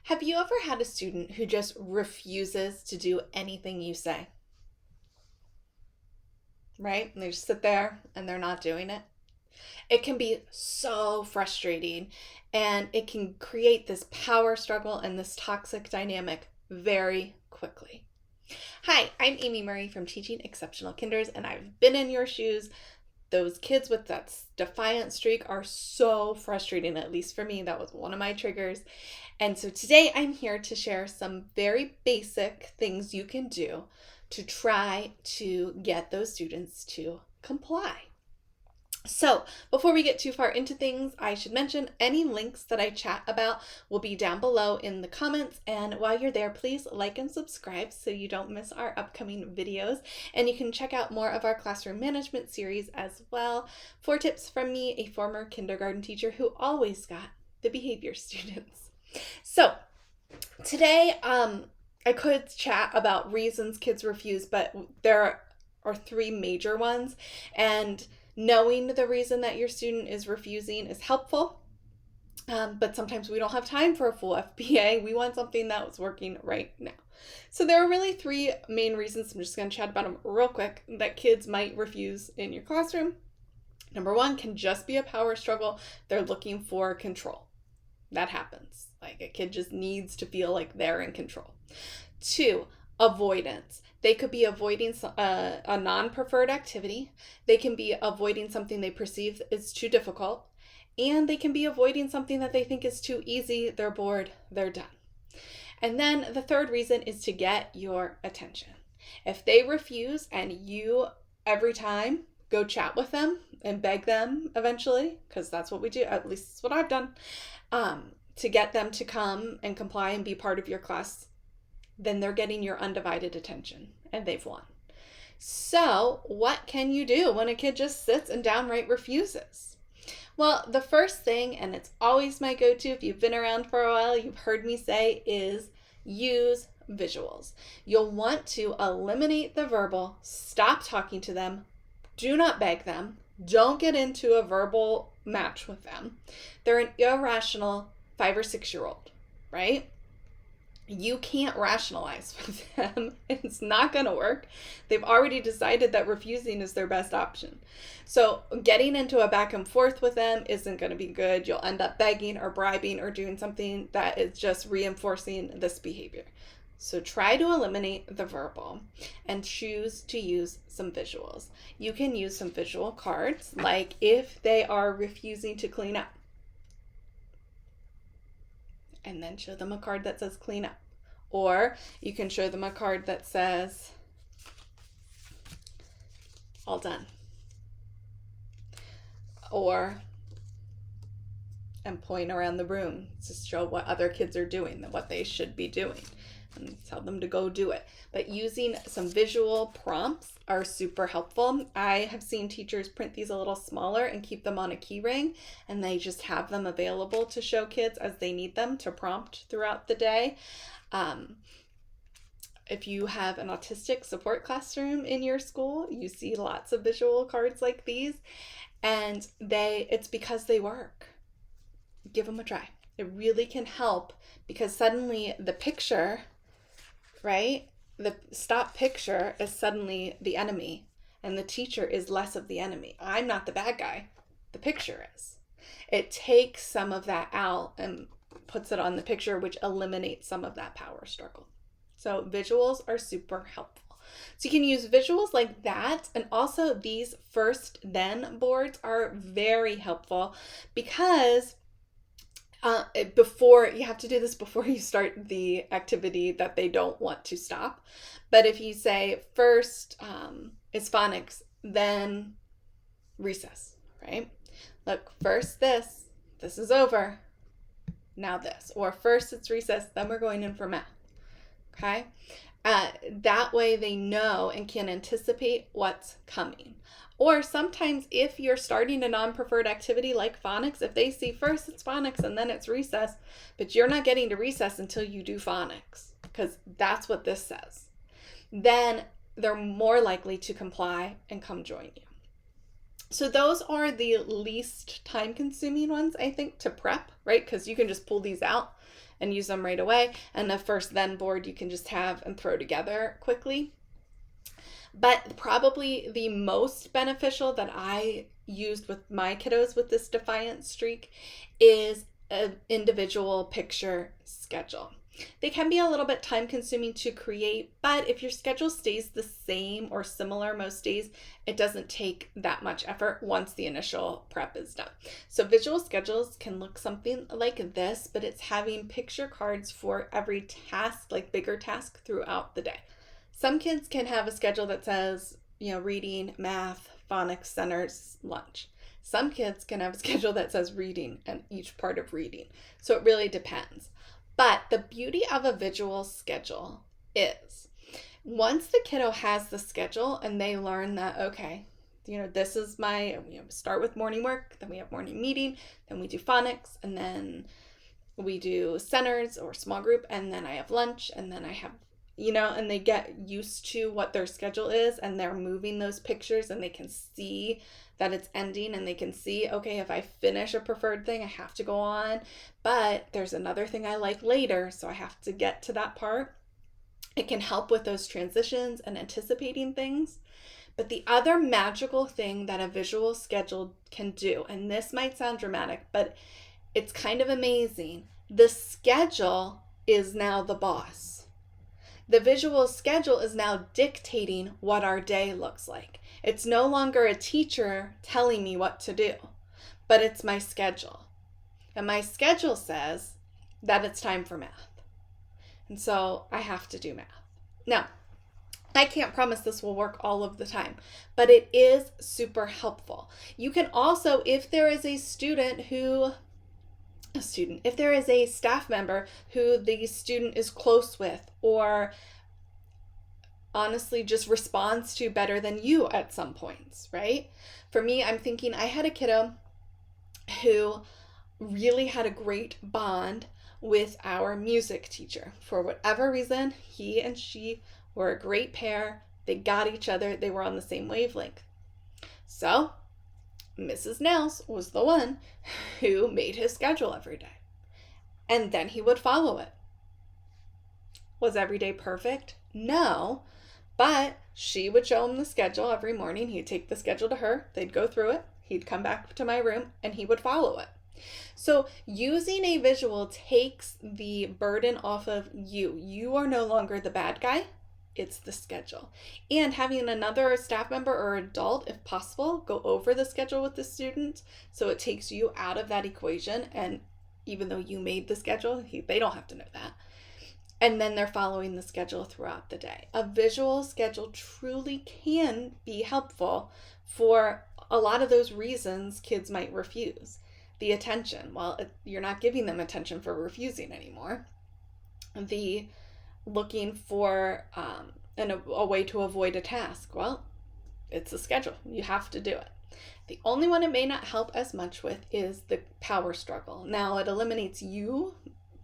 Have you ever had a student who just refuses to do anything you say? Right? And they just sit there and they're not doing it. It can be so frustrating and it can create this power struggle and this toxic dynamic very quickly. Hi, I'm Amy Murray from Teaching Exceptional Kinders, and I've been in your shoes. Those kids with that defiant streak are so frustrating, at least for me. That was one of my triggers. And so today I'm here to share some very basic things you can do to try to get those students to comply. So before we get too far into things, I should mention any links that I chat about will be down below in the comments. And while you're there, please like and subscribe so you don't miss our upcoming videos. And you can check out more of our classroom management series as well. 4 tips from me, a former kindergarten teacher who always got the behavior students. So today, I could chat about reasons kids refuse, but there are 3 major ones. And knowing the reason that your student is refusing is helpful, but sometimes we don't have time for a full FBA. We want something that was working right now. So there are really 3 main reasons. I'm just going to chat about them real quick that kids might refuse in your classroom. Number 1 can just be a power struggle. They're looking for control. That happens. Like a kid just needs to feel like they're in control. 2, avoidance. They could be avoiding a non-preferred activity. They can be avoiding something they perceive is too difficult. And they can be avoiding something that they think is too easy. They're bored. They're done. And then the 3rd reason is to get your attention. If they refuse and you every time go chat with them and beg them eventually, because that's what we do, at least that's what I've done, to get them to come and comply and be part of your class, then they're getting your undivided attention and they've won. So what can you do when a kid just sits and downright refuses? Well, the first thing, and it's always my go-to if you've been around for a while, you've heard me say, is use visuals. You'll want to eliminate the verbal, stop talking to them, do not beg them, don't get into a verbal match with them. They're an irrational 5 or 6-year-old, right? You can't rationalize with them. It's not going to work. They've already decided that refusing is their best option. So getting into a back and forth with them isn't going to be good. You'll end up begging or bribing or doing something that is just reinforcing this behavior. So try to eliminate the verbal and choose to use some visuals. You can use some visual cards, like if they are refusing to clean up, and then show them a card that says clean up. Or you can show them a card that says all done. And point around the room to show what other kids are doing and what they should be doing, and tell them to go do it. But using some visual prompts are super helpful. I have seen teachers print these a little smaller and keep them on a key ring, and they just have them available to show kids as they need them to prompt throughout the day. If you have an autistic support classroom in your school, you see lots of visual cards like these, and it's because they work. Give them a try. It really can help, because suddenly the picture, right? The stop picture is suddenly the enemy, and the teacher is less of the enemy. I'm not the bad guy. The picture is. It takes some of that out and puts it on the picture, which eliminates some of that power struggle. So visuals are super helpful. So you can use visuals like that. And also these first then boards are very helpful, because before you have to do this before you start the activity that they don't want to stop. But if you say first is phonics, then recess, right? Look, first this is over, now this. Or first it's recess, then we're going in for math. Okay? That way they know and can anticipate what's coming. Or sometimes if you're starting a non-preferred activity like phonics, if they see first it's phonics and then it's recess, but you're not getting to recess until you do phonics, because that's what this says, then they're more likely to comply and come join you. So those are the least time consuming ones, I think, to prep, right? Because you can just pull these out and use them right away. And the first then board you can just have and throw together quickly. But probably the most beneficial that I used with my kiddos with this Defiant Streak is an individual picture schedule. They can be a little bit time consuming to create, but if your schedule stays the same or similar most days, it doesn't take that much effort once the initial prep is done. So visual schedules can look something like this, but it's having picture cards for every task, like bigger task throughout the day. Some kids can have a schedule that says, reading, math, phonics, centers, lunch. Some kids can have a schedule that says reading and each part of reading. So it really depends. But the beauty of a visual schedule is once the kiddo has the schedule and they learn that, okay, this is my, start with morning work, then we have morning meeting, then we do phonics, and then we do centers or small group, and then I have lunch, and then I have, and they get used to what their schedule is, and they're moving those pictures, and they can see that it's ending, and they can see, okay, if I finish a preferred thing, I have to go on, but there's another thing I like later, so I have to get to that part. It can help with those transitions and anticipating things. But the other magical thing that a visual schedule can do, and this might sound dramatic, but it's kind of amazing. The schedule is now the boss. The visual schedule is now dictating what our day looks like. It's no longer a teacher telling me what to do, but it's my schedule. And my schedule says that it's time for math. And so I have to do math. Now, I can't promise this will work all of the time, but it is super helpful. You can also, if there is a if there is a staff member who the student is close with, or honestly just responds to better than you at some points, right? For me, I'm thinking I had a kiddo who really had a great bond with our music teacher. For whatever reason, he and she were a great pair. They got each other. They were on the same wavelength. So Mrs. Nails was the one who made his schedule every day. And then he would follow it. Was every day perfect? No. But she would show him the schedule every morning. He'd take the schedule to her. They'd go through it. He'd come back to my room and he would follow it. So using a visual takes the burden off of you. You are no longer the bad guy. It's the schedule. And having another staff member or adult, if possible, go over the schedule with the student so it takes you out of that equation. And even though you made the schedule, they don't have to know that. And then they're following the schedule throughout the day. A visual schedule truly can be helpful for a lot of those reasons kids might refuse. The attention, well, you're not giving them attention for refusing anymore. The looking for a way to avoid a task, well, it's a schedule. You have to do it. The only one it may not help as much with is the power struggle. Now, it eliminates you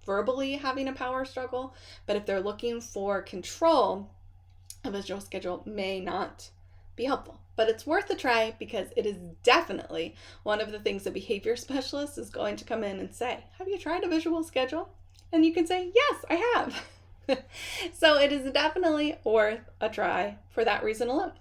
verbally having a power struggle, but if they're looking for control, a visual schedule may not be helpful. But it's worth a try because it is definitely one of the things a behavior specialist is going to come in and say, have you tried a visual schedule? And you can say, yes, I have. So it is definitely worth a try for that reason alone.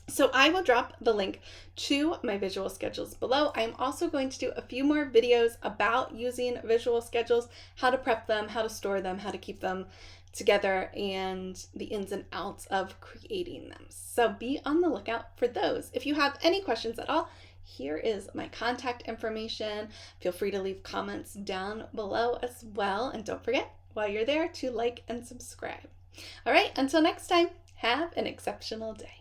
So I will drop the link to my visual schedules below. I'm also going to do a few more videos about using visual schedules, how to prep them, how to store them, how to keep them together, and the ins and outs of creating them. So be on the lookout for those. If you have any questions at all, here is my contact information. Feel free to leave comments down below as well. And don't forget, while you're there, to like and subscribe. All right, until next time, have an exceptional day.